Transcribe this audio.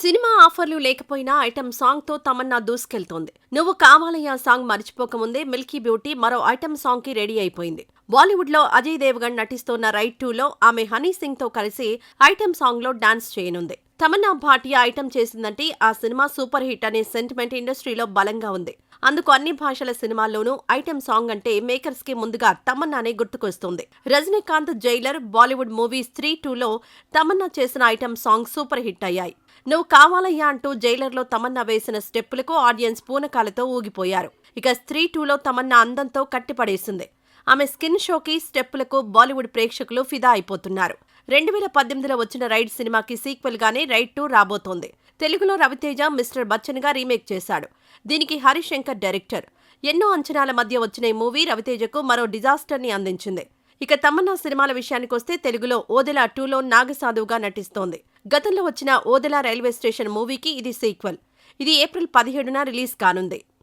Cinema ఆఫర్లు లేకపోయినా item సాంగ్తో Tamannaah దూసుకెళ్తోంది. నువ్వు కావాలయ్యా సాంగ్ మర్చిపోకముందే మిల్కీ బ్యూటీ మరో ఐటెం సాంగ్కి రెడీ అయిపోయింది. బాలీవుడ్లో అజయ్ దేవగన్ నటిస్తోన్న రైట్ 2లో ఆమె హనీ సింగ్తో కలిసి ఐటెం సాంగ్లో డాన్స్ చేయనుంది. తమన్నా భాటియా ఐటెం చేసిందంటే ఆ సినిమా సూపర్ హిట్ అనే సెంటిమెంట్ ఇండస్ట్రీలో బలంగా ఉంది. అందుకు అన్ని భాషల సినిమాల్లోనూ ఐటెం సాంగ్ అంటే మేకర్స్ కి ముందుగా తమన్నానే గుర్తుకొస్తుంది. రజనీకాంత్ జైలర్, బాలీవుడ్ మూవీ స్త్రీ 2లో తమన్నా చేసిన ఐటెం సాంగ్ సూపర్ హిట్ అయ్యాయి. నువ్వు కావాలయ్యా అంటూ జైలర్లో తమన్నా వేసిన స్టెప్పులకు ఆడియన్స్ పూనకాలతో ఊగిపోయారు. ఇక స్త్రీ 2లో తమన్నా అందంతో కట్టిపడేసింది. ఆమె స్కిన్ షోకి, స్టెప్పులకు బాలీవుడ్ ప్రేక్షకులు ఫిదా అయిపోతున్నారు. 2018లో వచ్చిన రైడ్ సినిమాకి సీక్వెల్ గానే రైడ్ 2 రాబోతోంది. తెలుగులో రవితేజ మిస్టర్ బచ్చన్ గా రీమేక్ చేశాడు. దీనికి హరిశంకర్ డైరెక్టర్. ఎన్నో అంచనాల మధ్య వచ్చిన ఈ మూవీ రవితేజకు మరో డిజాస్టర్ ని అందించింది. ఇక తమన్నా సినిమాల విషయానికొస్తే తెలుగులో ఓదెలా 2లో నాగసాధువుగా నటిస్తోంది. గతంలో వచ్చిన ఓదెలా రైల్వే స్టేషన్ మూవీకి ఇది సీక్వెల్. ఇది ఏప్రిల్ 17న రిలీజ్ కానుంది.